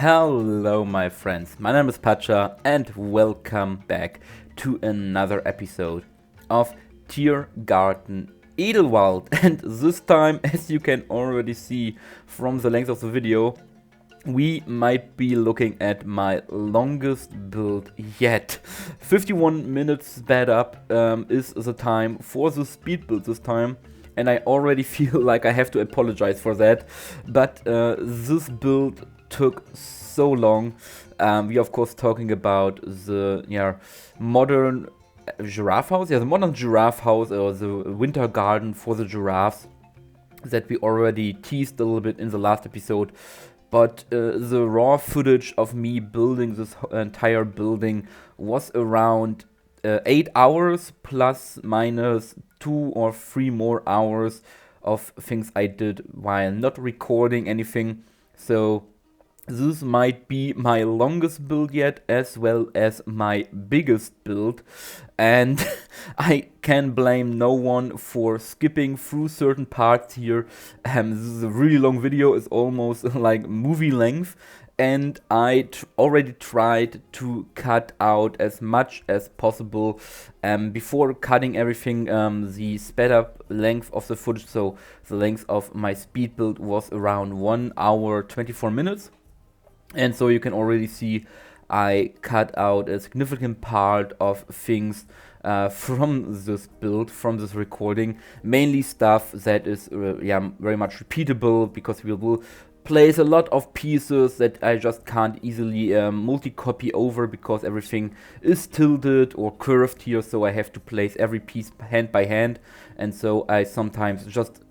Hello my friends, my name is Pacha and welcome back to another episode of Tiergarten Edelwald. And this time, as you can already see from the length of the video, we might be looking at my longest build yet. 51 minutes sped up is the time for the speed build this time. And I already feel like I have to apologize for that. But this build took so long. We are of course talking about the modern giraffe house. Yeah, the modern giraffe house, or the winter garden for the giraffes that we already teased a little bit in the last episode. But the raw footage of me building this entire building was around 8 hours plus minus 2 or 3 more hours of things I did while not recording anything. So this might be my longest build yet, as well as my biggest build, and I can blame no one for skipping through certain parts here. This is a really long video, it's almost like movie length, and I already tried to cut out as much as possible before cutting everything. The sped up length of the footage, so the length of my speed build was around 1 hour 24 minutes. And so you can already see I cut out a significant part of things from this build, from this recording. Mainly stuff that is very much repeatable, because we will place a lot of pieces that I just can't easily multi-copy over, because everything is tilted or curved here, so I have to place every piece hand by hand. And so I sometimes just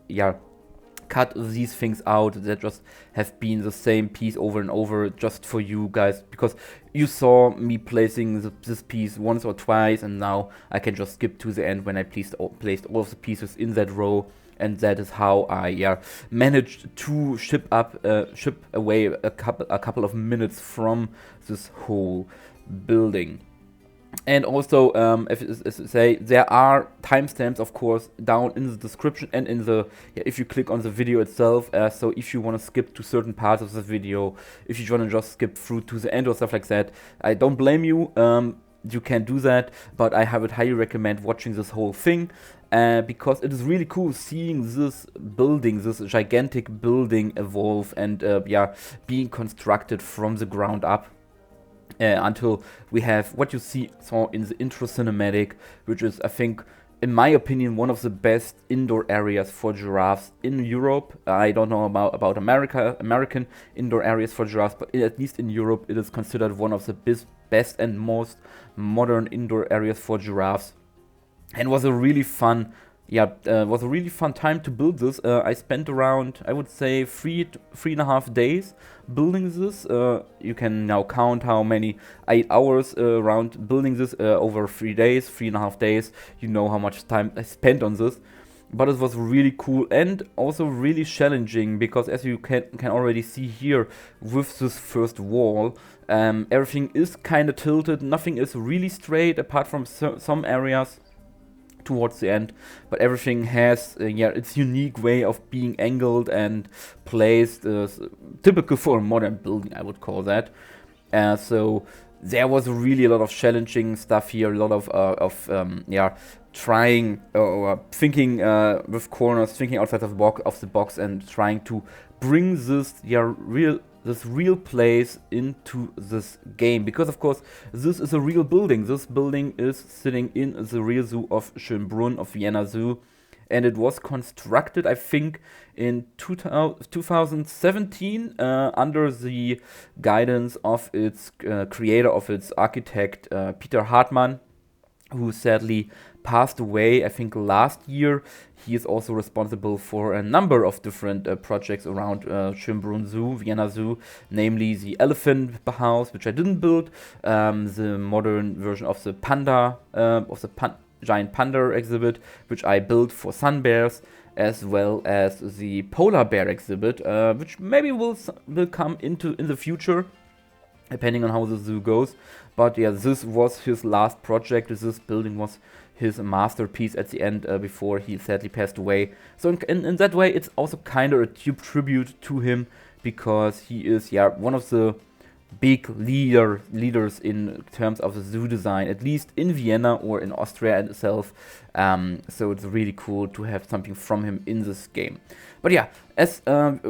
cut these things out that just have been the same piece over and over, just for you guys, because you saw me placing this piece once or twice, and now I can just skip to the end when I placed all of the pieces in that row. And that is how I managed to ship away a couple of minutes from this whole building. And also, as I say, there are timestamps, of course, down in the description and in the if you click on the video itself. So if you want to skip to certain parts of the video, if you want to just skip through to the end or stuff like that, I don't blame you. You can do that, but I would highly recommend watching this whole thing, because it is really cool seeing this building, this gigantic building, evolve and being constructed from the ground up. Until we have what you saw in the intro cinematic, which is, I think, in my opinion, one of the best indoor areas for giraffes in Europe. I don't know about American indoor areas for giraffes, but at least in Europe, it is considered one of the best and most modern indoor areas for giraffes. And was a really fun time to build this. I spent around, I would say, 3.5 days building this. You can now count how many 8 hours around building this over 3 days, 3.5 days. You know how much time I spent on this. But it was really cool and also really challenging, because as you can already see here with this first wall, everything is kind of tilted. Nothing is really straight apart from some areas towards the end, but everything has its unique way of being angled and placed, typical for a modern building, I would call that. So there was really a lot of challenging stuff here, a lot of trying or thinking with corners, thinking outside of the box, and trying to bring this real place into this game, because of course this is a real building. This building is sitting in the real zoo of Schönbrunn of Vienna Zoo, and it was constructed, I think, in 2017 under the guidance of its creator, of its architect, Peter Hartmann, who sadly passed away, I think, last year. He is also responsible for a number of different projects around Schönbrunn Zoo, Vienna Zoo, namely the elephant house, which I didn't build, the modern version of the panda, giant panda exhibit, which I built for sun bears, as well as the polar bear exhibit, which maybe will come in the future, depending on how the zoo goes. But yeah, this was his last project. This building was his masterpiece at the end, before he sadly passed away. So in that way, it's also kind of a tribute to him, because he is one of the big leaders in terms of the zoo design, at least in Vienna or in Austria itself. So it's really cool to have something from him in this game. But yeah, as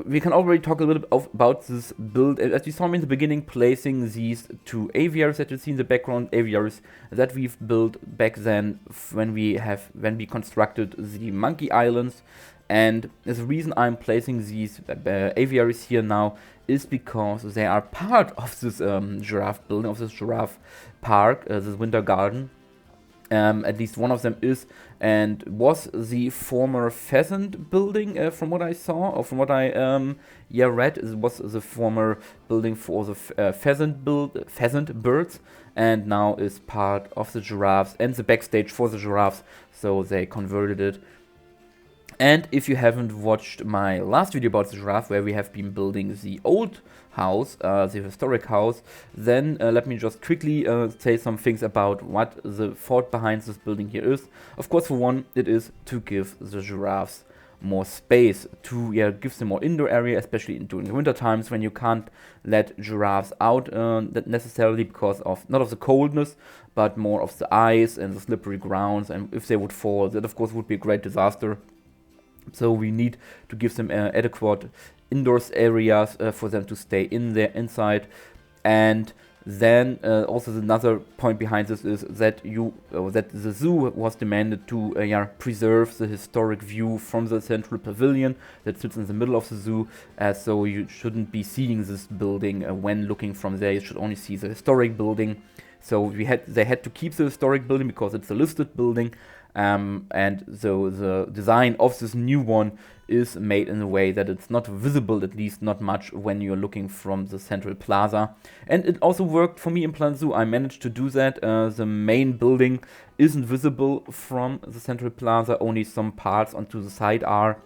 we can already talk a little bit about this build. As you saw me in the beginning, placing these two aviaries that you see in the background, aviaries that we've built back then when we constructed the Monkey Islands. And the reason I'm placing these aviaries here now is because they are part of this giraffe building, of this giraffe park, this winter garden. At least one of them is and was the former pheasant building, from what I saw, or from what I read. It was the former building for the pheasant birds, and now is part of the giraffes and the backstage for the giraffes, so they converted it. And if you haven't watched my last video about the giraffe, where we have been building the old house, the historic house, then let me just quickly say some things about what the thought behind this building here is. Of course, for one, it is to give the giraffes more space, to give them more indoor area, especially during the winter times when you can't let giraffes out that necessarily because of not of the coldness, but more of the ice and the slippery grounds. And if they would fall, that of course would be a great disaster. So we need to give them adequate indoors areas for them to stay inside. And then also another point behind this is that that the zoo was demanded to preserve the historic view from the central pavilion that sits in the middle of the zoo. So you shouldn't be seeing this building when looking from there. You should only see the historic building. So they had to keep the historic building because it's a listed building. And so the design of this new one is made in a way that it's not visible, at least not much, when you're looking from the central plaza. And it also worked for me in Planet Zoo. I managed to do that. The main building isn't visible from the central plaza, only some parts onto the side are,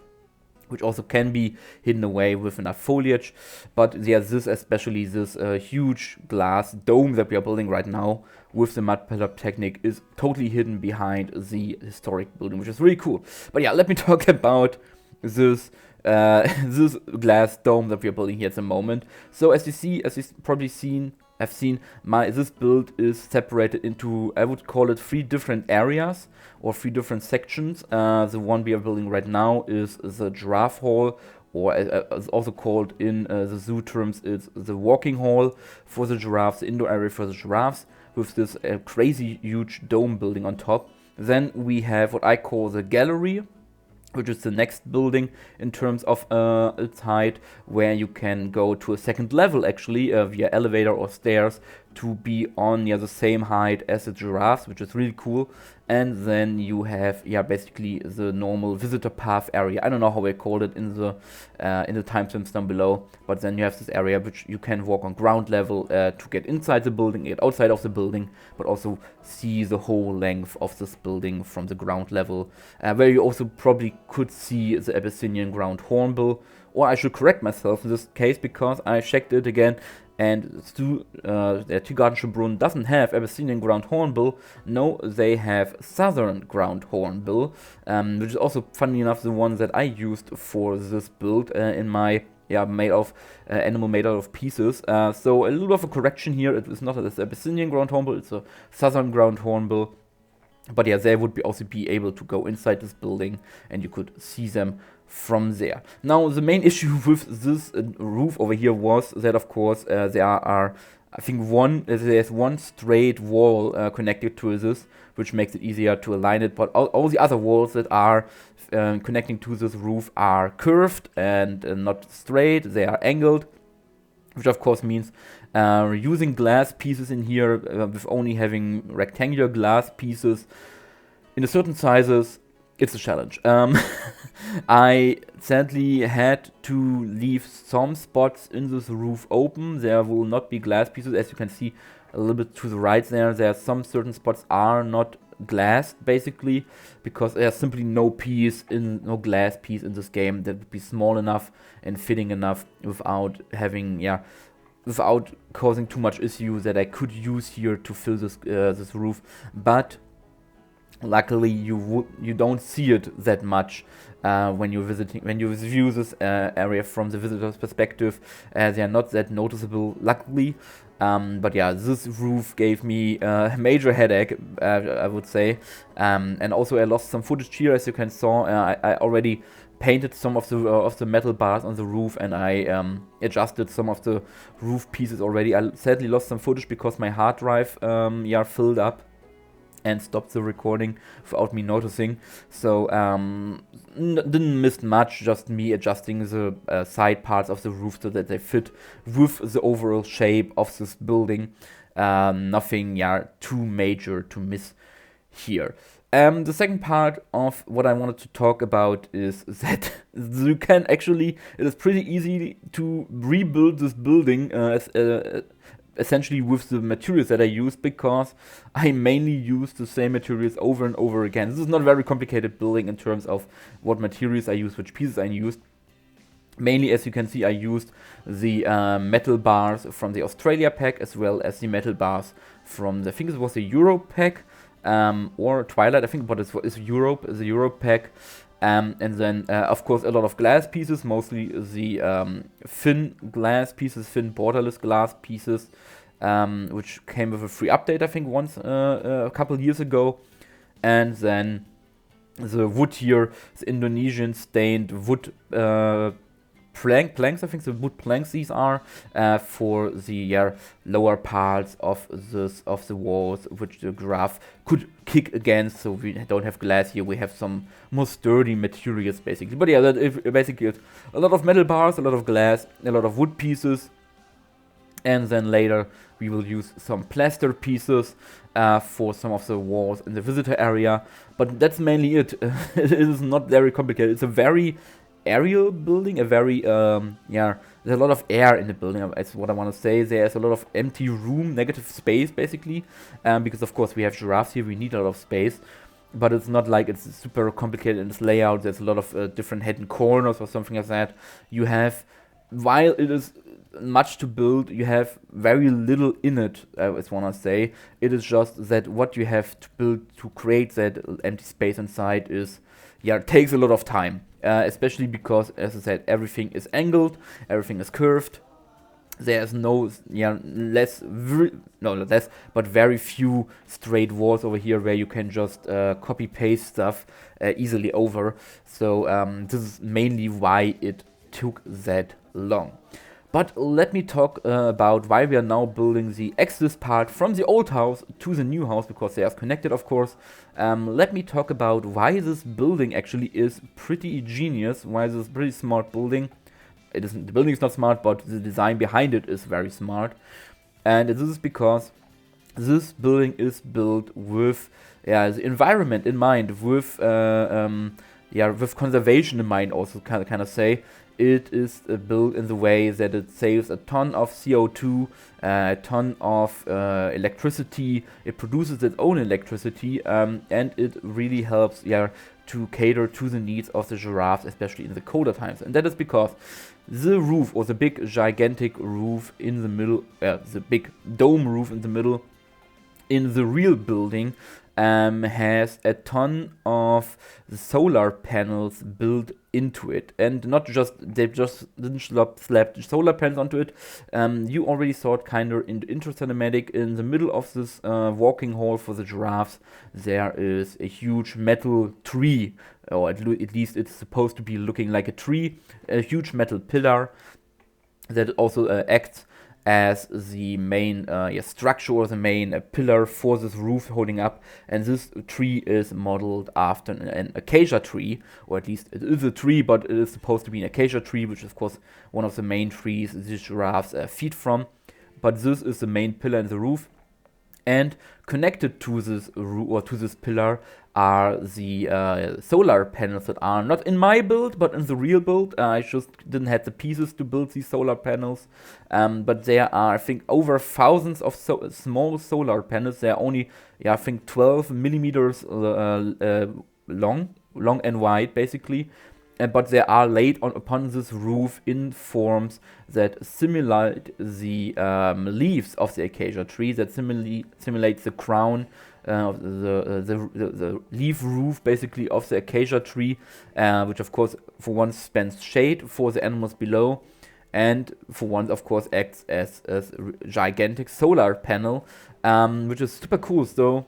which also can be hidden away with enough foliage. But especially this huge glass dome that we are building right now with the mud pillar technique is totally hidden behind the historic building, which is really cool. But yeah, let me talk about this this glass dome that we are building here at the moment. So as you've probably seen, this build is separated into, I would call it, 3 different areas or 3 different sections. The one we are building right now is the Giraffe Hall, or as also called in the zoo terms, it's the walking hall for the giraffes, the indoor area for the giraffes, with this crazy huge dome building on top. Then we have what I call the gallery, which is the next building in terms of its height, where you can go to a second level actually via elevator or stairs to be on the same height as the giraffes, which is really cool. And then you have basically the normal visitor path area. I don't know how I called it in the timestamps down below, but then you have this area which you can walk on ground level to get inside the building, get outside of the building, but also see the whole length of this building from the ground level, where you also probably could see the Abyssinian ground hornbill. Or I should correct myself in this case, because I checked it again, and Tiergarten Edelwald doesn't have Abyssinian ground hornbill. No, they have southern ground hornbill, which is also, funny enough, the one that I used for this build in my animal made out of pieces. So a little of a correction here. It is not an Abyssinian ground hornbill, it's a southern ground hornbill. But yeah, they would also be able to go inside this building, and you could see them from there. Now, the main issue with this roof over here was that, of course, there are, I think, there's one straight wall connected to this, which makes it easier to align it. But all the other walls that are connecting to this roof are curved and not straight. They are angled, which of course means using glass pieces in here with only having rectangular glass pieces in a certain sizes, it's a challenge. I sadly had to leave some spots in this roof open. There will not be glass pieces, as you can see a little bit to the right there. There are some certain spots are not glassed, basically, because there's simply no glass piece in this game that would be small enough and fitting enough without causing too much issue that I could use here to fill this roof. But luckily you don't see it that much when you view this area from the visitor's perspective. They are not that noticeable, luckily. But yeah, this roof gave me a major headache, I would say. And also I lost some footage here, as you can saw. I already painted some of the metal bars on the roof, and I adjusted some of the roof pieces already. I sadly lost some footage because my hard drive filled up and stopped the recording without me noticing. So didn't miss much, just me adjusting the side parts of the roof so that they fit with the overall shape of this building. Nothing too major to miss here. The second part of what I wanted to talk about is that you can actually, it is pretty easy to rebuild this building essentially with the materials that I use, because I mainly use the same materials over and over again. This is not a very complicated building in terms of what materials I use, which pieces I used. Mainly, as you can see, I used the metal bars from the Australia pack, as well as the metal bars from the, I think it was the Europe pack, or Twilight, I think, but it's Europe, the Europe pack. And then, of course, a lot of glass pieces, mostly the thin glass pieces, thin borderless glass pieces, which came with a free update, I think, once a couple years ago. And then the wood here, the Indonesian stained wood planks, I think the wood planks these are, for the lower parts of the walls, which the giraffe could kick against. So we don't have glass here, we have some more sturdy materials basically. But yeah, that is basically it. A lot of metal bars, a lot of glass, a lot of wood pieces, and then later we will use some plaster pieces for some of the walls in the visitor area. But that's mainly it. It is not very complicated. It's a very aerial building, a very there's a lot of air in the building, that's what I want to say. There's a lot of empty room, negative space basically, because of course we have giraffes here, we need a lot of space, but it's not like it's super complicated in its layout. There's a lot of different hidden corners or something like that. You have, while it is much to build, you have very little in it, I want to say. It is just that what you have to build to create that empty space inside is, takes a lot of time. Especially because, as I said, everything is angled, everything is curved. There's but very few straight walls over here where you can just copy paste stuff easily over. So this is mainly why it took that long. But let me talk about why we are now building the access part from the old house to the new house, because they are connected, of course. Let me talk about why this building actually is pretty genius, why this is a pretty smart building. The building is not smart, but the design behind it is very smart. And this is because this building is built with the environment in mind, with conservation in mind, also kind of say. It is built in the way that it saves a ton of CO2, a ton of electricity. It produces its own electricity, and it really helps to cater to the needs of the giraffes, especially in the colder times. And that is because the roof, or the big gigantic roof in the middle, the big dome roof in the middle, in the real building, has a ton of solar panels built into it, and not just, they just didn't slap solar panels onto it. You already saw it kind of in the intro cinematic. In the middle of this walking hall for the giraffes, there is a huge metal tree, or at least it's supposed to be looking like a tree, a huge metal pillar that also acts as the main structure, or the main pillar for this roof holding up. And this tree is modeled after an acacia tree, or at least it is a tree, but it is supposed to be an acacia tree, which is of course one of the main trees the giraffes feed from. But this is the main pillar in the roof, and connected to this to this pillar are the solar panels that are not in my build, but in the real build. I just didn't have the pieces to build these solar panels, but there are, I think, over thousands of small solar panels. They are only, I think, 12 millimeters long and wide, basically. But they are laid upon this roof in forms that simulate the leaves of the acacia tree, that simulate the crown, the leaf roof, basically, of the acacia tree, which of course for once spans shade for the animals below, and for once, of course, acts as a gigantic solar panel, which is super cool. So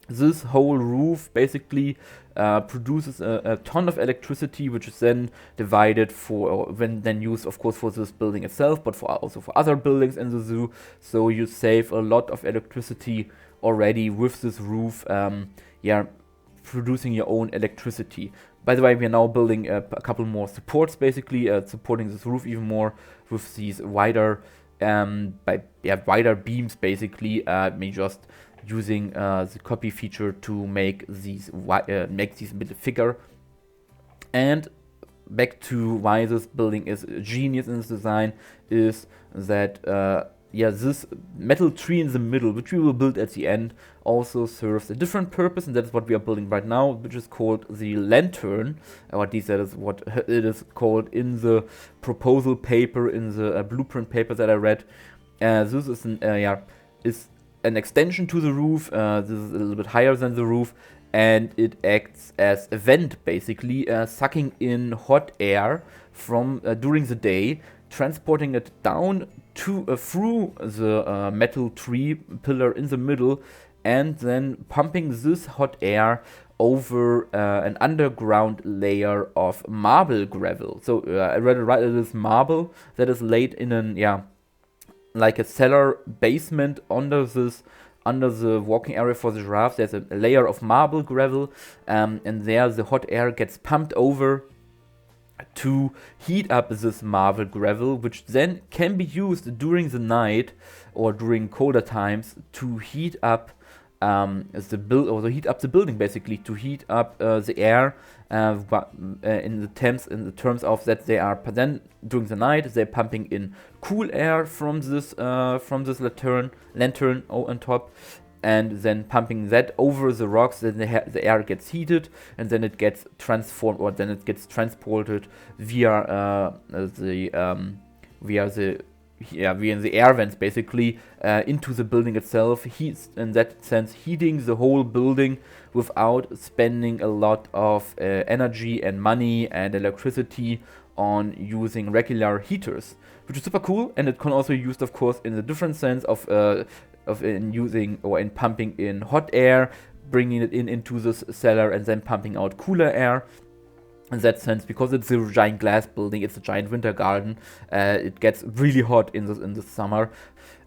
this whole roof basically produces a ton of electricity, which is then divided then used, of course, for this building itself, but also for other buildings in the zoo. So you save a lot of electricity already with this roof, producing your own electricity. By the way, we are now building a couple more supports, basically supporting this roof even more with these wider beams, basically. Just using the copy feature to make these a bit thicker. And back to why this building is genius in its design is that this metal tree in the middle, which we will build at the end, also serves a different purpose, and that's what we are building right now, which is called the lantern, or at least that is what it is called in the proposal paper, in the blueprint paper that I read. This is an extension to the roof. This is a little bit higher than the roof, and it acts as a vent, basically, sucking in hot air from during the day, transporting it down through the metal tree pillar in the middle, and then pumping this hot air over an underground layer of marble gravel. So I read it right, it is marble that is laid in like a cellar basement under the walking area for the giraffes. There's a layer of marble gravel, and there the hot air gets pumped over to heat up this marble gravel, which then can be used during the night or during colder times to heat up heat up the building, basically, to heat up the air. In the terms of that, they are then during the night they're pumping in cool air from this lantern on top, and then pumping that over the rocks. Then the air gets heated, and then it gets transformed, or then it gets transported via the air vents, basically, into the building itself. Heats, in that sense, heating the whole building without spending a lot of energy and money and electricity on using regular heaters, which is super cool. And it can also be used, of course, in the different sense of in pumping in hot air, bringing it into this cellar, and then pumping out cooler air. In that sense, because it's a giant glass building, it's a giant winter garden, it gets really hot in the summer,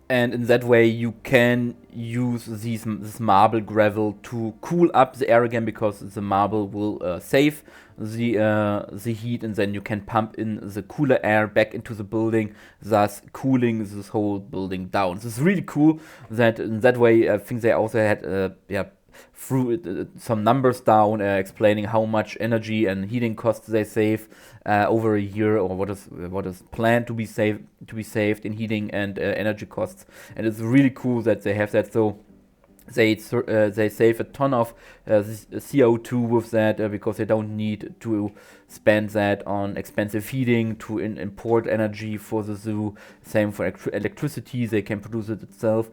and in that way you can use this marble gravel to cool up the air again, because the marble will save the heat, and then you can pump in the cooler air back into the building, thus cooling this whole building down. So it's really cool that in that way. I think they also had threw some numbers down, explaining how much energy and heating costs they save over a year, or what is planned to be saved in heating and energy costs. And it's really cool that they have that. So they save a ton of CO2 with that, because they don't need to spend that on expensive heating to import energy for the zoo. Same for electricity, they can produce it itself.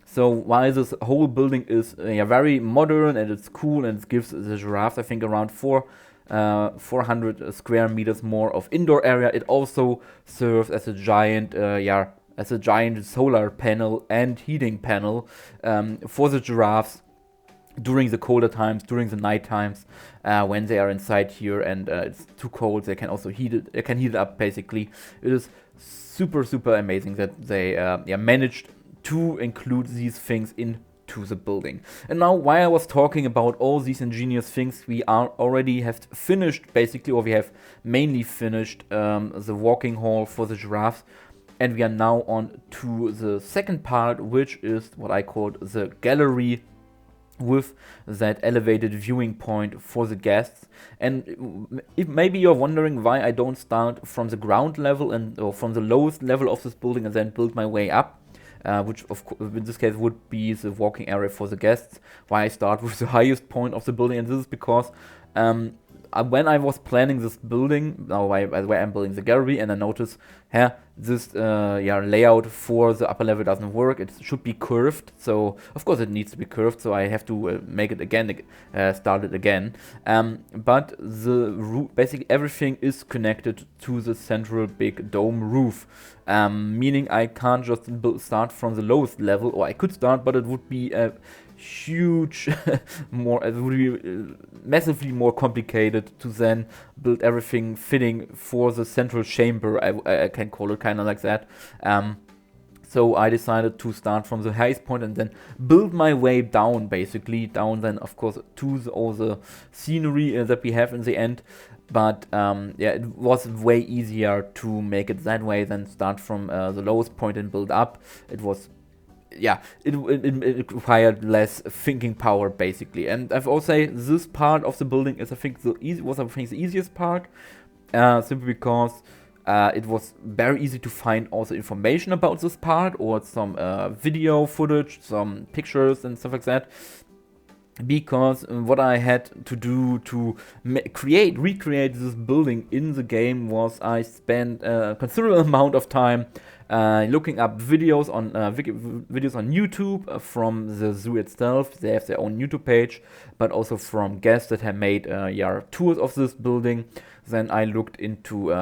So while this whole building is very modern and it's cool, and it gives the giraffes, I think, around 400 square meters more of indoor area, it also serves as a giant solar panel and heating panel for the giraffes during the colder times, during the night times, when they are inside here and it's too cold. They can also heat it up, basically. It is super, super amazing that they managed to include these things into the building. And now, while I was talking about all these ingenious things, we already have finished, basically, or we have mainly finished the walking hall for the giraffes, and we are now on to the second part, which is what I called the gallery, with that elevated viewing point for the guests. And if maybe you're wondering why I don't start from the ground level or from the lowest level of this building and then build my way up, which of course in this case would be the walking area for the guests, why I start with the highest point of the building. And this is because when I was planning this building, now by the way I'm building the gallery, and I noticed, this layout for the upper level doesn't work. It should be curved, so of course it needs to be curved, so I have to make it again, start it again. But basically everything is connected to the central big dome roof, meaning I can't just start from the lowest level, or I could start, but it would be a huge it would be massively more complicated to then build everything fitting for the central chamber. I can call it kind of like that. So I decided to start from the highest point and then build my way down, basically down then of course to all the scenery that we have in the end. But it was way easier to make it that way than start from the lowest point and build up. It was it required less thinking power, basically. And I've also say this part of the building is, I think, the easiest part, simply because it was very easy to find also information about this part, or some video footage, some pictures and stuff like that. Because what I had to do to recreate this building in the game was I spent a considerable amount of time looking up videos on YouTube from the zoo itself. They have their own YouTube page, but also from guests that have made tours of this building. Then I looked into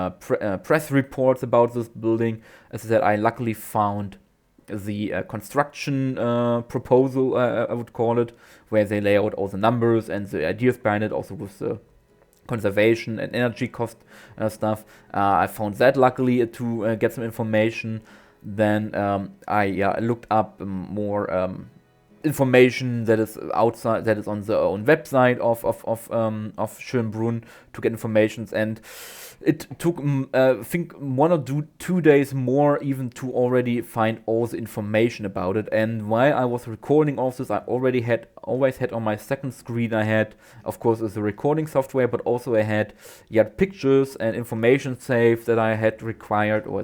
press reports about this building. As I said, I luckily found the construction proposal, I would call it, where they lay out all the numbers and the ideas behind it, also with the conservation and energy cost stuff. I found that luckily to get some information. Then I looked up more information that is outside, that is on the own website of Schönbrunn, to get information, and it took I think 1 or 2 days more even to already find all the information about it. And while I was recording all this, I always had on my second screen, I had of course the recording software, but also I had pictures and information saved that I had acquired over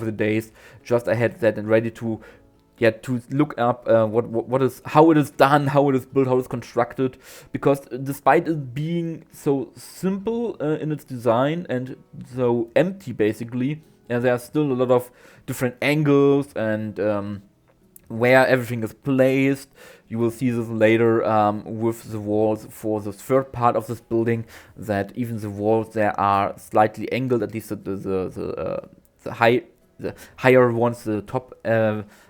the days. Just I had that and ready to look up how it is done, how it is built, how it's constructed. Because despite it being so simple in its design and so empty, basically, there are still a lot of different angles and where everything is placed. You will see this later with the walls for the third part of this building, that even the walls there are slightly angled, at least the higher ones, the top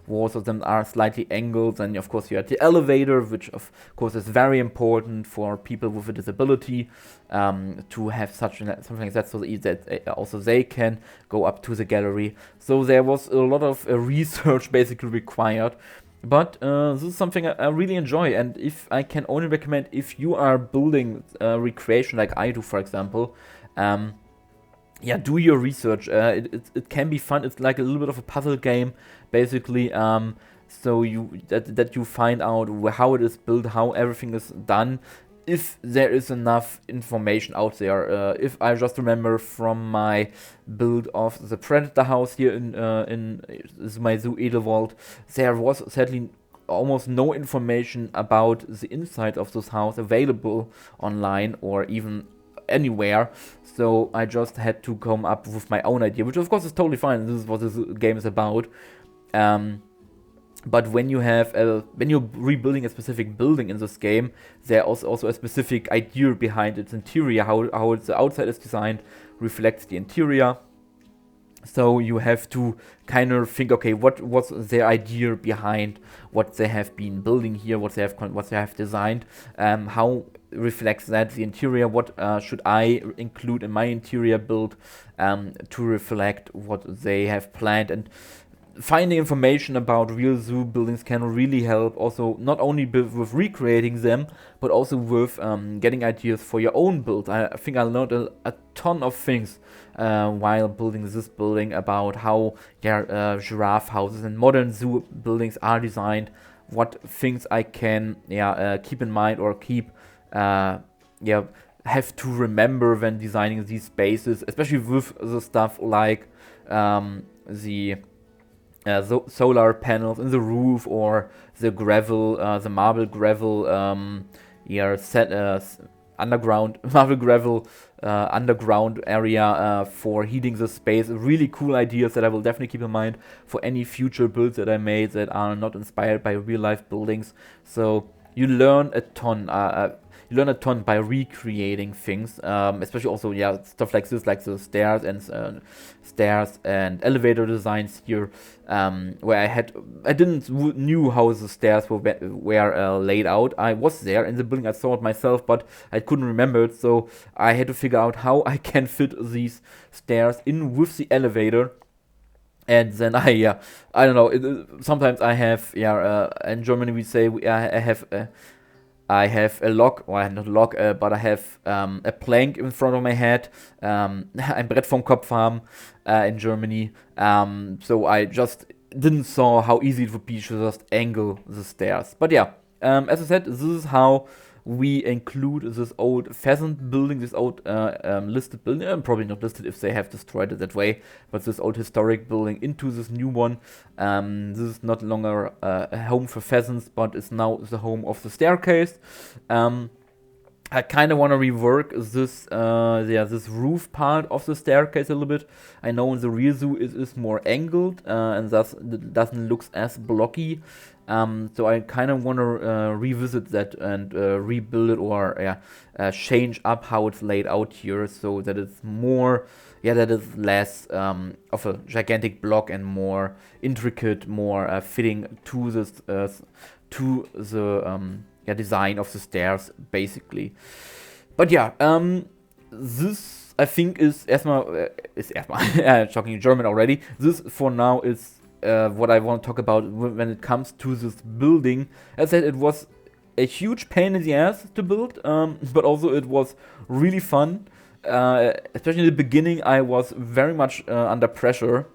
walls of them are slightly angled. And of course you have the elevator, which of course is very important for people with a disability, to have something like that, so that also they can go up to the gallery. So there was a lot of research basically required. But this is something I really enjoy, and if I can only recommend, if you are building recreation like I do, for example, do your research. It can be fun. It's like a little bit of a puzzle game, basically. So that you find out how it is built, how everything is done, if there is enough information out there. If I just remember from my build of the Predator house here in my zoo Edelwald, there was sadly almost no information about the inside of this house available online or even anywhere. So I just had to come up with my own idea, which of course is totally fine. This is what this game is about. But when you're rebuilding a specific building in this game, there's also a specific idea behind its interior, how the outside is designed reflects the interior. So you have to kind of think, okay, what was their idea behind what they have been building here, what they have designed, how reflects that the interior, what should I include in my interior build to reflect what they have planned. And finding information about real zoo buildings can really help, also not only with recreating them, but also with getting ideas for your own build. I think I learned a ton of things while building this building about how giraffe houses and modern zoo buildings are designed, what things I can keep in mind or have to remember when designing these spaces, especially with the stuff like the solar panels in the roof, or the gravel, the marble gravel set underground marble gravel underground area for heating the space. Really cool ideas that I will definitely keep in mind for any future builds that I made that are not inspired by real life buildings. So you learn a ton. By recreating things, especially also stuff like this, like the stairs and elevator designs here, where I didn't knew how the stairs were laid out. I was there in the building, I saw it myself, but I couldn't remember it, so I had to figure out how I can fit these stairs in with the elevator. And then I don't know. Sometimes I have in Germany we say I have a log, well, not a log, but I have a plank in front of my head, ein Brett vom Kopf haben in Germany. So I just didn't saw how easy it would be to just angle the stairs. But as I said, this is how we include this old pheasant building, this old listed building, probably not listed if they have destroyed it that way, but this old historic building into this new one. This is not longer a home for pheasants, but it's now the home of the staircase. I kind of want to rework this roof part of the staircase a little bit. I know in the real zoo it is more angled and thus it doesn't look as blocky. So I kind of want to revisit that and rebuild it or change up how it's laid out here so that it's more, that is less of a gigantic block and more intricate, more fitting to this design of the stairs, basically. But this I think is erstmal talking German already. This for now is what I want to talk about when it comes to this building. As I said, it was a huge pain in the ass to build, but also it was really fun. Especially in the beginning, I was very much under pressure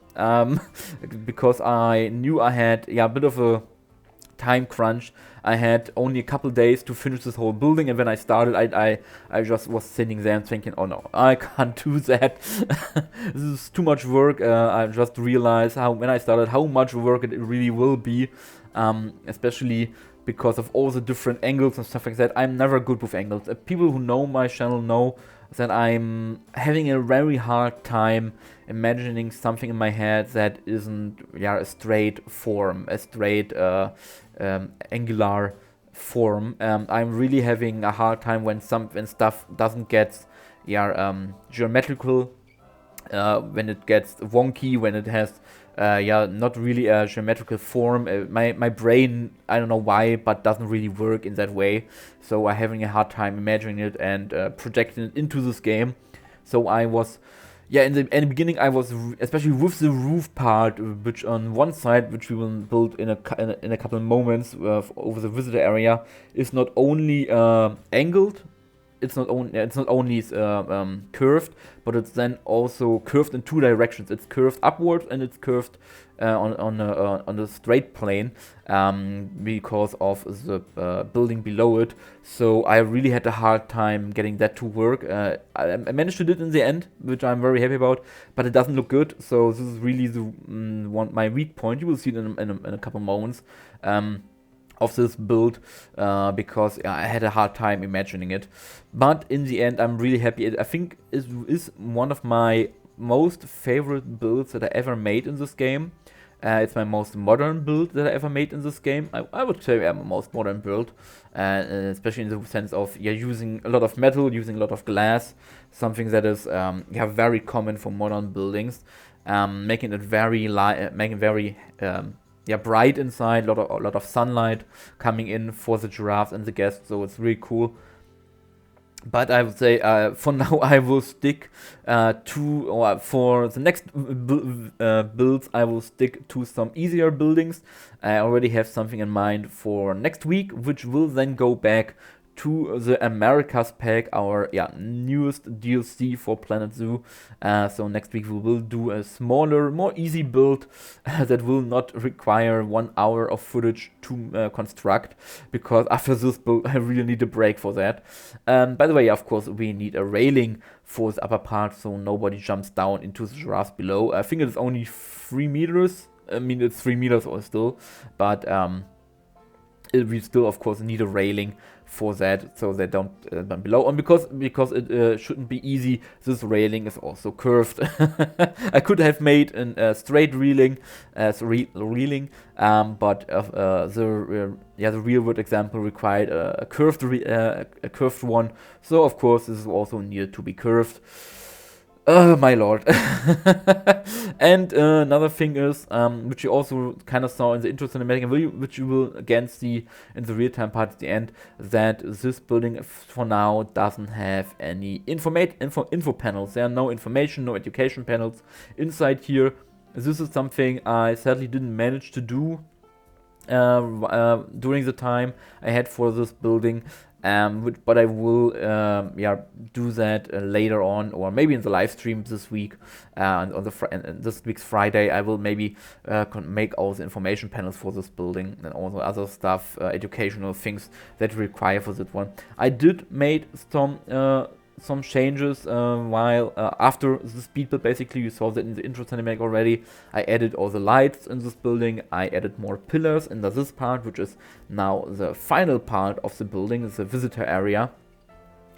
because I knew I had a bit of a time crunch. I had only a couple days to finish this whole building, and when I started, I just was sitting there and thinking, oh no, I can't do that. This is too much work. I just realized when I started how much work it really will be, especially because of all the different angles and stuff like that. I'm never good with angles. People who know my channel know that I'm having a very hard time imagining something in my head that isn't a straight form, a straight angular form. I'm really having a hard time when stuff doesn't get geometrical, when it gets wonky, when it has not really a geometrical form. My brain, I don't know why, but doesn't really work in that way. So I'm having a hard time imagining it and projecting it into this game. So I was, in the beginning, I was especially with the roof part, which on one side, which we will build in a couple of moments over the visitor area, is not only angled. It's not only curved, but it's then also curved in two directions. It's curved upwards and it's curved on the straight plane because of the building below it. So I really had a hard time getting that to work. I managed to do it in the end, which I'm very happy about, but it doesn't look good. So this is really my weak point. You will see it in a couple moments. Of this build because I had a hard time imagining it, but in the end I'm really happy. I think it is one of my most favorite builds that I ever made in this game. It's my most modern build that I ever made in this game. I would say my most modern build, especially in the sense of using a lot of metal, using a lot of glass, something that is very common for modern buildings, making it very bright inside, a lot of sunlight coming in for the giraffes and the guests, so it's really cool. But I would say for now I will stick for the next builds I will stick to some easier buildings. I already have something in mind for next week, which will then go back to the Americas pack, our newest DLC for Planet Zoo. So next week we will do a smaller, more easy build that will not require 1 hour of footage to construct, because after this build I really need a break for that. By the way, of course, we need a railing for the upper part so nobody jumps down into the giraffes below. I think it's only 3 meters. I mean, it's 3 meters or still, but we still, of course, need a railing for that, so they don't below. And because it shouldn't be easy, this railing is also curved. I could have made a straight railing as reeling, but the real world example required a curved one. So of course this is also needed to be curved. Oh my lord. And another thing is, which you also kind of saw in the intro cinematic, and which you will again see in the real-time part at the end, that this building for now doesn't have any info panels. There are no information, no education panels inside here. This is something I sadly didn't manage to do during the time I had for this building. But I will do that later on, or maybe in the live stream this week. And on this week's Friday, I will maybe make all the information panels for this building and all the other stuff, educational things that require for that one. I did made some changes while after the speed build. Basically, you saw that in the intro cinematic already. I added all the lights in this building. I added more pillars into this part, which is now the final part of the building, the visitor area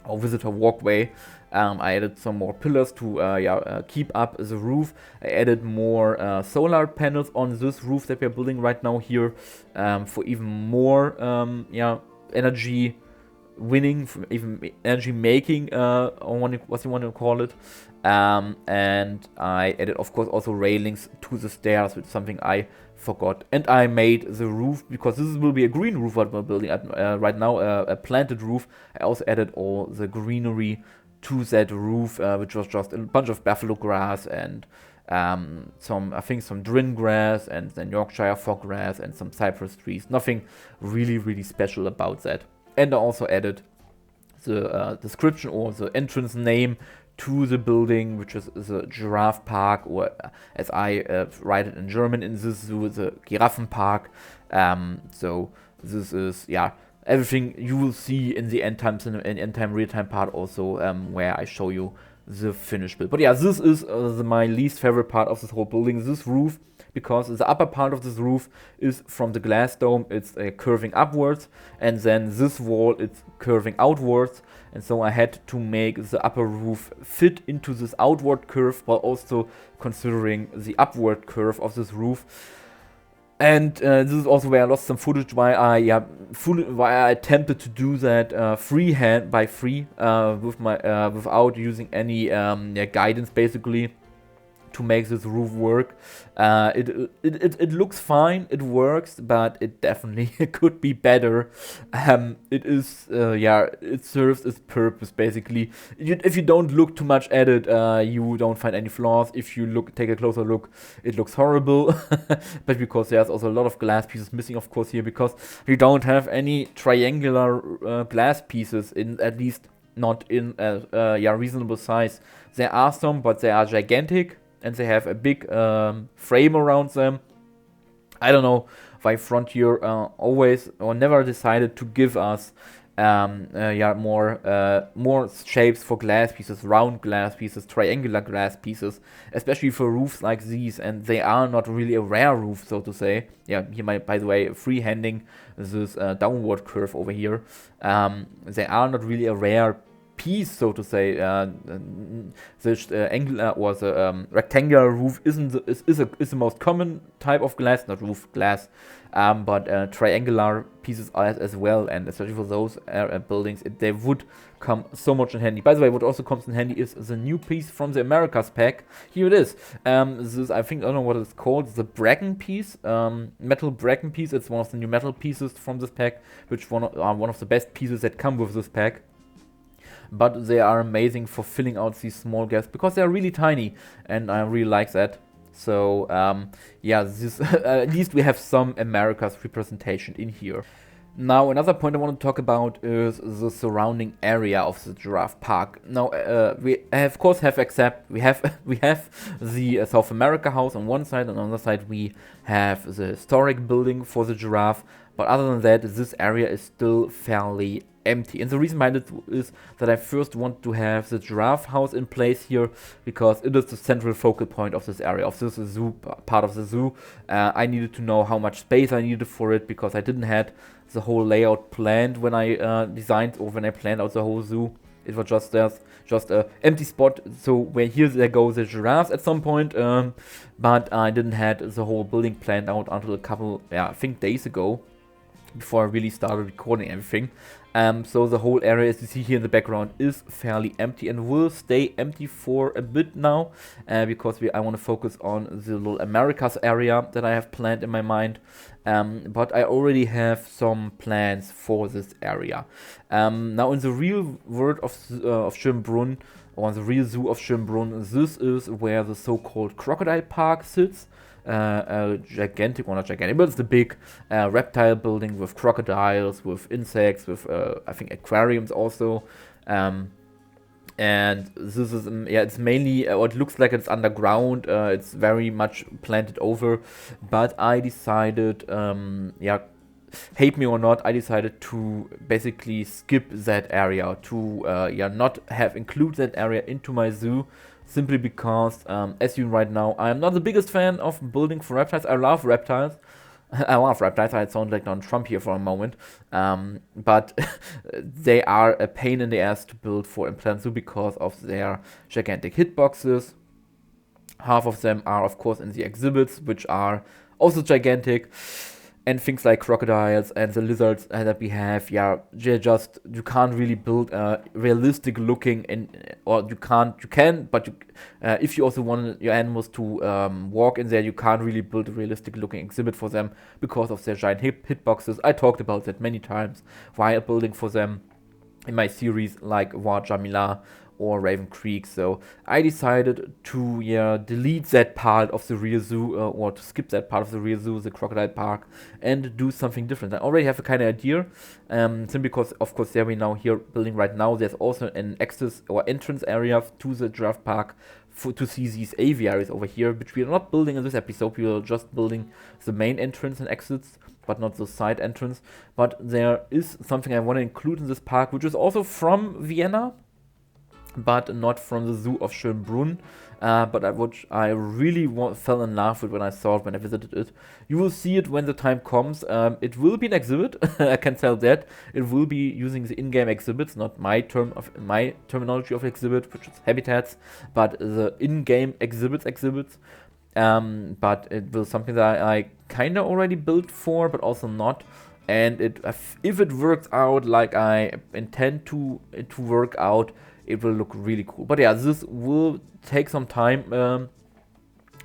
or visitor walkway. I added some more pillars to keep up the roof. I added more solar panels on this roof that we're building right now here, for even more energy winning, even energy making, what you want to call it. And I added, of course, also railings to the stairs, which is something I forgot. And I made the roof, because this will be a green roof what we're building right now, a planted roof. I also added all the greenery to that roof, which was just a bunch of buffalo grass and some drin grass and then Yorkshire fog grass and some cypress trees. Nothing really special about that. And I also added the description or the entrance name to the building, which is the Giraffe Park, or as I write it in German in this zoo, the Giraffen Park. So this is everything you will see in the end time real time part also, where I show you the finished build. But yeah, this is my least favorite part of this whole building, this roof, because the upper part of this roof is from the glass dome, it's curving upwards, and then this wall it's curving outwards, and so I had to make the upper roof fit into this outward curve while also considering the upward curve of this roof. And this is also where I lost some footage, why I attempted to do that without using any guidance, basically, to make this roof work. It looks fine, it works, but it definitely could be better. It serves its purpose, basically. If you don't look too much at it, you don't find any flaws. If you take a closer look, it looks horrible. But because there's also a lot of glass pieces missing, of course, here, because we don't have any triangular glass pieces, at least not in a reasonable size. There are some, but they are gigantic, and they have a big frame around them. I don't know why Frontier always or never decided to give us more shapes for glass pieces, round glass pieces, triangular glass pieces, especially for roofs like these. And they are not really a rare roof, so to say. Yeah, here by the way, freehanding this downward curve over here. They are not really a rare piece, so to say. The angular or the rectangular roof is the most common type of glass, not roof glass, but triangular pieces are as well, and especially for those buildings, they would come so much in handy. By the way, what also comes in handy is the new piece from the Americas pack. Here it is. This, I don't know what it's called, the Bracken piece, metal Bracken piece. It's one of the new metal pieces from this pack, which one of the best pieces that come with this pack. But they are amazing for filling out these small gaps, because they are really tiny, and I really like that. So this at least we have some Americas representation in here. Now, another point I want to talk about is the surrounding area of the Giraffe Park. Now, we of course have the South America house on one side, and on the other side we have the historic building for the giraffe. But other than that, this area is still fairly empty. And the reason behind it is that I first want to have the giraffe house in place here, because it is the central focal point of this area, of this zoo, part of the zoo. I needed to know how much space I needed for it, because I didn't have the whole layout planned when I designed or when I planned out the whole zoo. It was just a empty spot. So where here there go the giraffes at some point, but I didn't had the whole building planned out until a couple, I think days ago, before I really started recording everything. So the whole area, as you see here in the background, is fairly empty and will stay empty for a bit now, because I want to focus on the little Americas area that I have planned in my mind. But I already have some plans for this area. Now in the real world of Schönbrunn, or the real zoo of Schönbrunn, this is where the so-called crocodile park sits. Gigantic, well not gigantic, but it's the big reptile building with crocodiles, with insects, with I think aquariums also. And this is, it's mainly, it looks like it's underground, it's very much planted over, but I decided, hate me or not, I decided to basically skip that area, to not include that area into my zoo, simply because, as you right now, I am not the biggest fan of building for reptiles. I love reptiles. I love reptiles. I sound like Donald Trump here for a moment. But they are a pain in the ass to build for in Plant Zoo because of their gigantic hitboxes. Half of them are, of course, in the exhibits, which are also gigantic. And things like crocodiles and the lizards that we have, you can't really build a realistic looking, if you also want your animals to walk in there, you can't really build a realistic looking exhibit for them because of their giant hitboxes. I talked about that many times while building for them in my series like War Jamila or Raven Creek. So I decided to delete that part of the real zoo, or to skip that part of the real zoo, the crocodile park, and do something different. I already have a kind of idea, simply because, of course, there we now here building right now, there's also an access or entrance area to the giraffe park to see these aviaries over here, which we are not building in this episode. We are just building the main entrance and exits, but not the side entrance. But there is something I want to include in this park, which is also from Vienna, but not from the zoo of Schönbrunn, which I really fell in love with when I saw it, when I visited it. You will see it when the time comes. It will be an exhibit, I can tell that. It will be using the in-game exhibits, not my terminology of exhibit, which is habitats, but the in-game exhibits. But it will something that I kind of already built for, but also not. And if it works out like I intend to work out, it will look really cool. But this will take some time,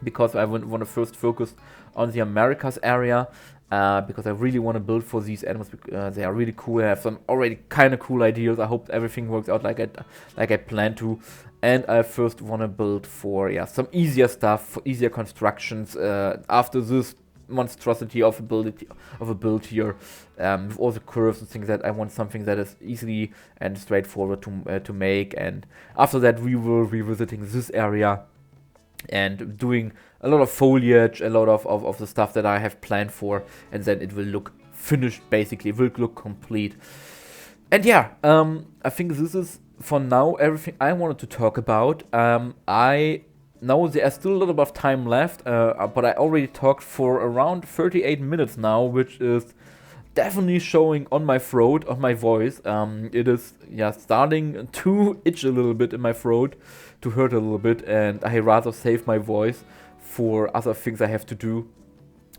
because I want to first focus on the Americas area, because I really want to build for these animals. They are really cool. I have some already kind of cool ideas. I hope everything works out like I plan to. And I first want to build for some easier stuff, for easier constructions. After this monstrosity of a build here, with all the curves and things, that I want something that is easily and straightforward to make. And after that, we will revisiting this area and doing a lot of foliage, a lot of the stuff that I have planned for, and then it will look finished. Basically, it will look complete. And I think this is for now everything I wanted to talk about. I know there's still a little bit of time left, but I already talked for around 38 minutes now, which is definitely showing on my throat, on my voice. It is starting to itch a little bit in my throat, to hurt a little bit, and I rather save my voice for other things I have to do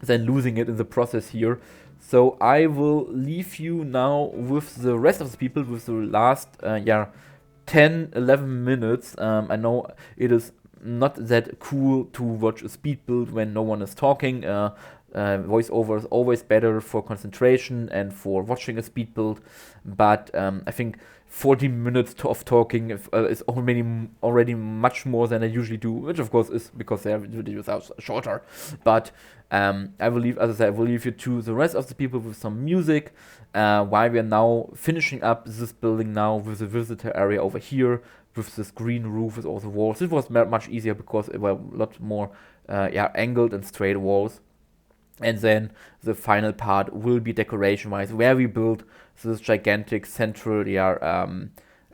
than losing it in the process here. So I will leave you now with the rest of the people, with the last 10-11 minutes. I know it is not that cool to watch a speed build when no one is talking. Voiceover is always better for concentration and for watching a speed build, but I think 40 minutes of talking is already much more than I usually do, which of course is because their videos are shorter. But I will leave you to the rest of the people with some music, while we are now finishing up this building now with the visitor area over here, with this green roof with all the walls. It was much easier because it were a lot more angled and straight walls. And then the final part will be decoration-wise, where we build this gigantic central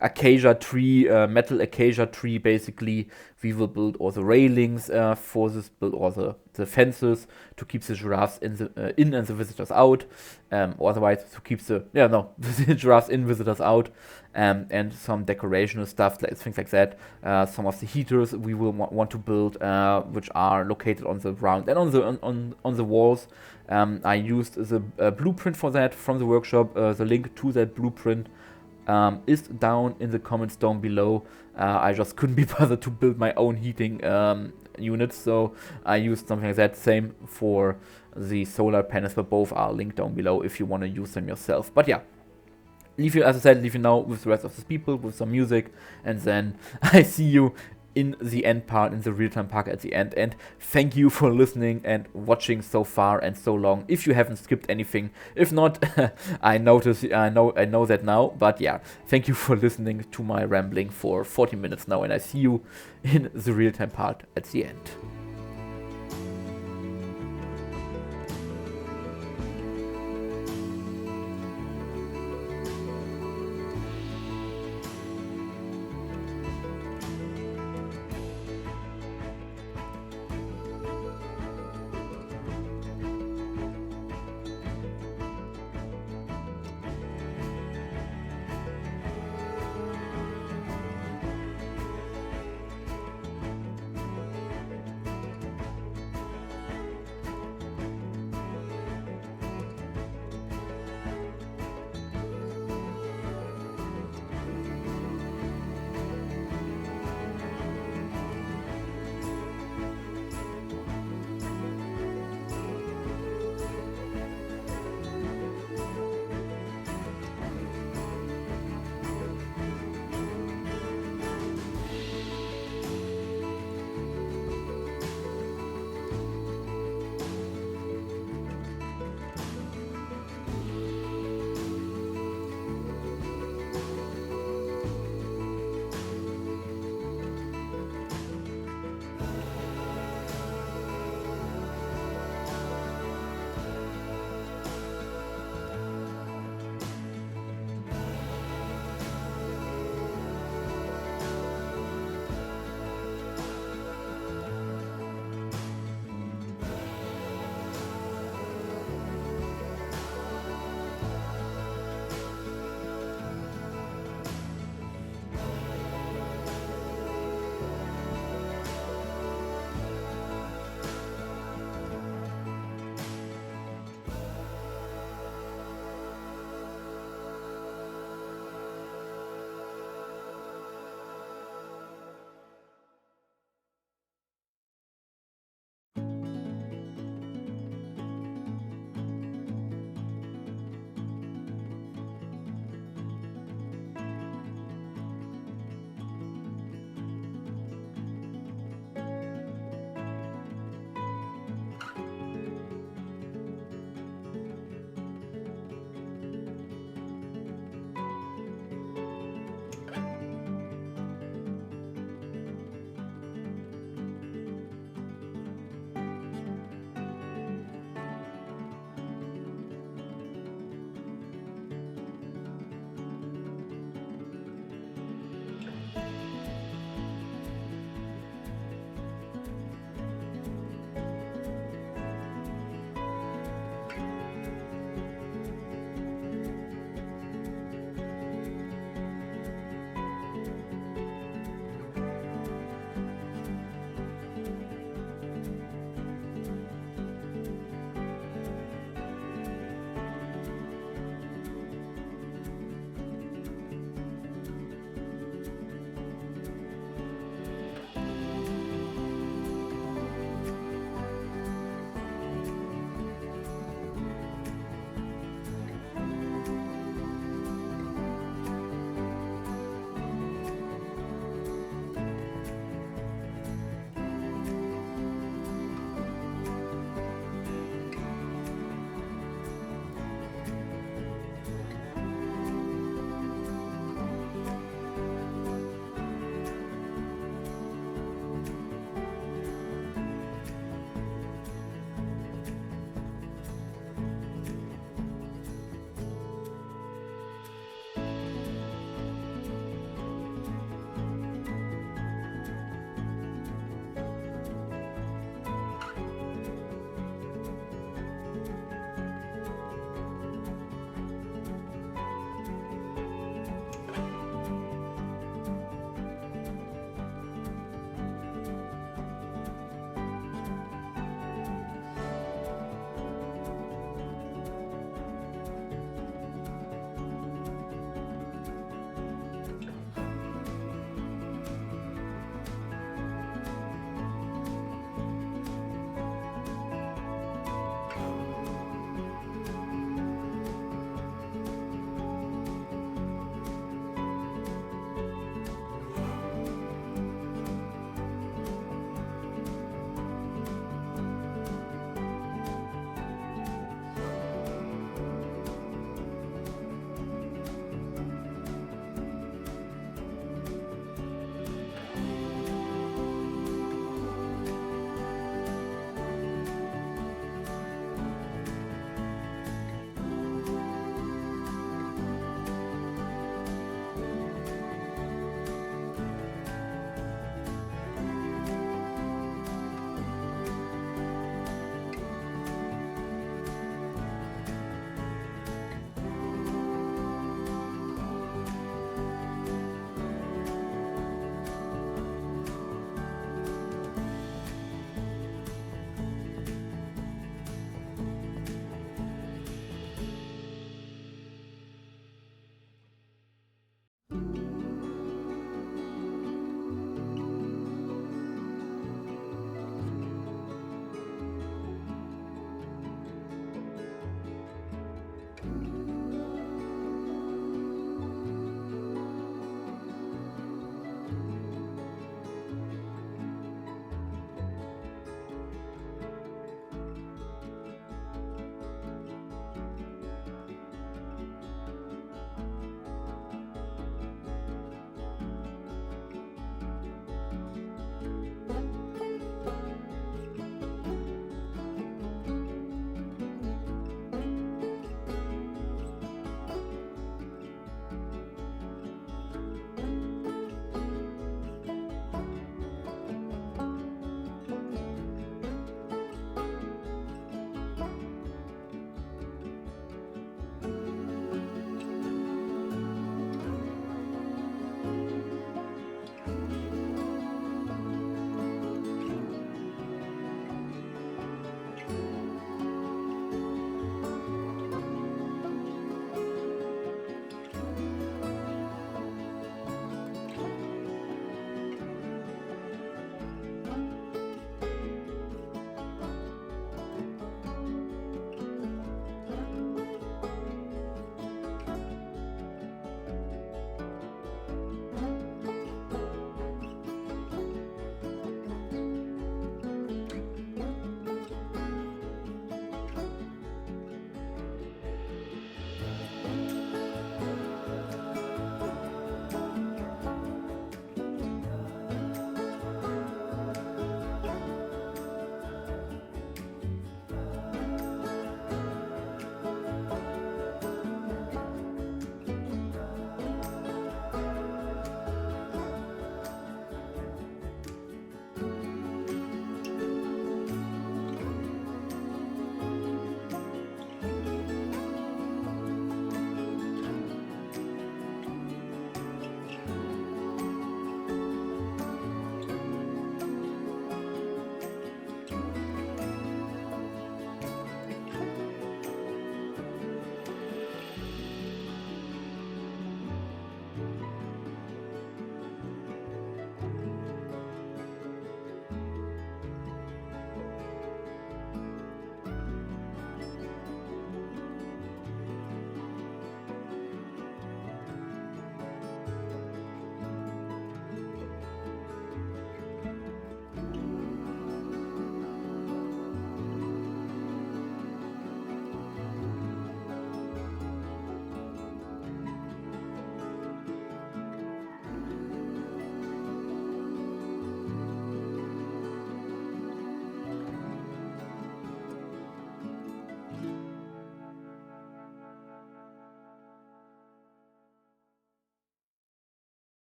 acacia tree, metal acacia tree basically. We will build all the railings for this, build all the fences to keep the giraffes in and the visitors out. Otherwise to keep the giraffes in, visitors out. And some decorational stuff, things like that. Some of the heaters we will want to build, which are located on the ground and on the walls. I used the blueprint for that from the workshop. The link to that blueprint is down in the comments down below. I just couldn't be bothered to build my own heating units, so I used something like that. Same for the solar panels, but both are linked down below if you want to use them yourself. But yeah, as I said, leave you now with the rest of the people, with some music, and then I see you in the end part, in the real-time part at the end. And thank you for listening and watching so far and so long. If you haven't skipped anything, if not, I know that now. But yeah, thank you for listening to my rambling for 40 minutes now, and I see you in the real-time part at the end.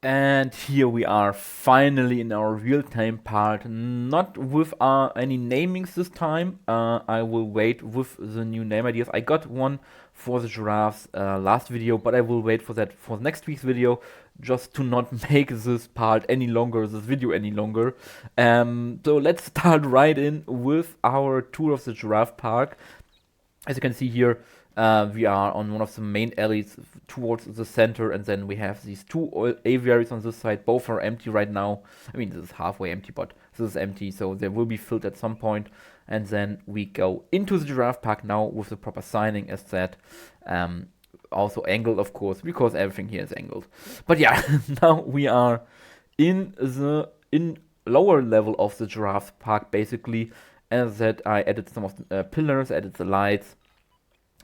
And here we are finally in our real-time part, not with any namings this time. I will wait with the new name ideas. I got one for the giraffes last video, but I will wait for that for next week's video, just to not make this part any longer, this video any longer. So let's start right in with our tour of the giraffe park. As you can see here, we are on one of the main alleys towards the center, and then we have these two aviaries on this side. Both are empty right now. I mean, this is halfway empty, but this is empty, so they will be filled at some point. And then we go into the giraffe park now with the proper signing, as said. Also angled, of course, because everything here is angled. But yeah, now we are in the lower level of the giraffe park, basically. As that, I added some of the pillars, added the lights,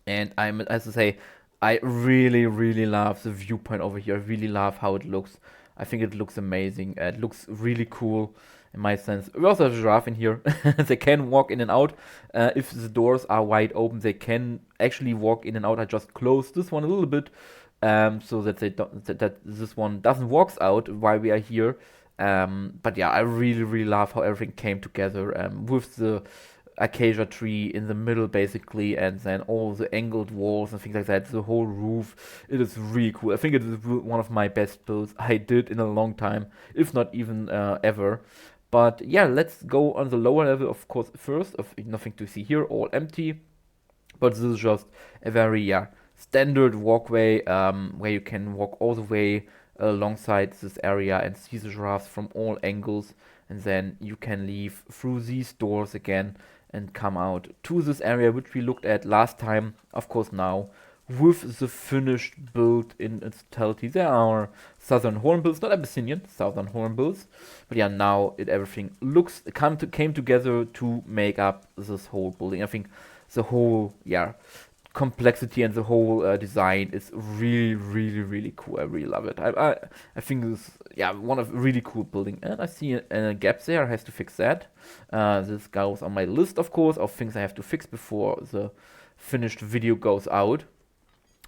and as I say, I really love the viewpoint over here. I really love how it looks. I think it looks amazing. It looks really cool in my sense. We also have a giraffe in here. They can walk in and out. If the doors are wide open, they can actually walk in and out. I just closed this one a little bit, so that that this one doesn't walk out while we are here. But yeah, I really love how everything came together, with the acacia tree in the middle basically, and then all the angled walls and things like that, the whole roof. It is really cool. I think it is one of my best builds I did in a long time, if not even ever. But yeah, let's go on the lower level, of course, first. Nothing to see here, all empty. But this is just a very standard walkway, where you can walk all the way alongside this area and see the giraffes from all angles, and then you can leave through these doors again and come out to this area which we looked at last time. Of course, now with the finished build in its totality. There are southern hornbills, not Abyssinian, southern hornbills. But yeah, now everything came together to make up this whole building. I think the whole complexity and the whole design is really cool. I really love it. I think it's one of really cool building. And I see a gap there. I have to fix that. This goes on my list, of course, of things I have to fix before the finished video goes out.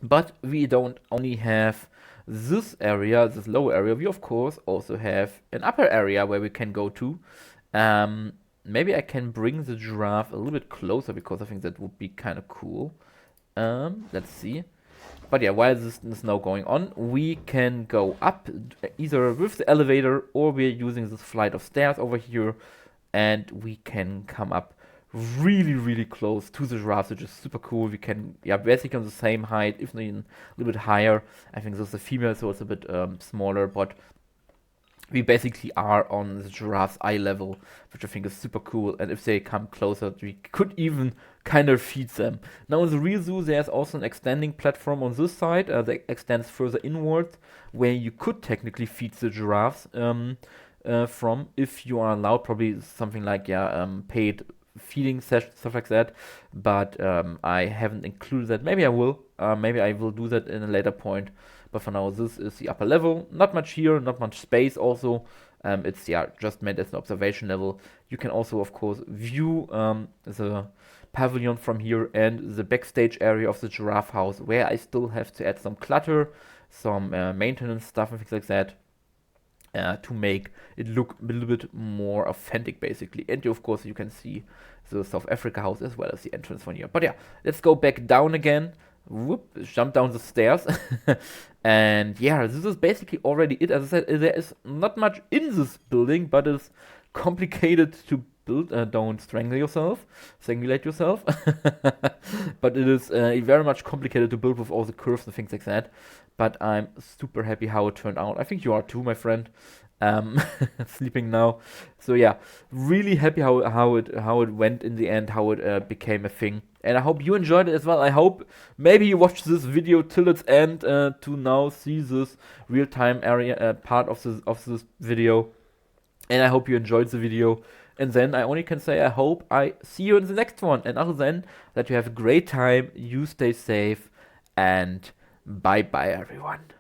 But we don't only have this area, this lower area. We of course also have an upper area where we can go to. Maybe I can bring the giraffe a little bit closer, because I think that would be kind of cool. Let's see. But yeah, while this is now going on, we can go up either with the elevator, or we're using this flight of stairs over here, and we can come up really close to the giraffes, which is super cool. We can basically on the same height, if not even a little bit higher. I think this is a female, so it's a bit smaller, but we basically are on the giraffe's eye level, which I think is super cool. And if they come closer, we could even kind of feed them. Now in the real zoo, there's also an extending platform on this side that extends further inwards, where you could technically feed the giraffes from, if you are allowed. Probably something like paid feeding sessions, stuff like that. But I haven't included that. Maybe I will. Maybe I will do that in a later point. But for now, this is the upper level. Not much here, not much space also. It's just meant as an observation level. You can also, of course, view the pavilion from here, and the backstage area of the giraffe house, where I still have to add some clutter, some maintenance stuff and things like that, to make it look a little bit more authentic, basically. And of course, you can see the South Africa house as well as the entrance from here. But yeah, let's go back down again. Whoop, jump down the stairs. And yeah, this is basically already it. As I said, there is not much in this building, but it's complicated to build. Don't strangulate yourself. But it is very much complicated to build with all the curves and things like that. But I'm super happy how it turned out. I think you are too, my friend. Sleeping now. So yeah, really happy how it went in the end, how it became a thing. And I hope you enjoyed it as well. I hope maybe you watched this video till its end to now see this real-time area part of this video. And I hope you enjoyed the video. And then I only can say I hope I see you in the next one. And other than that, you have a great time, you stay safe, and bye bye everyone.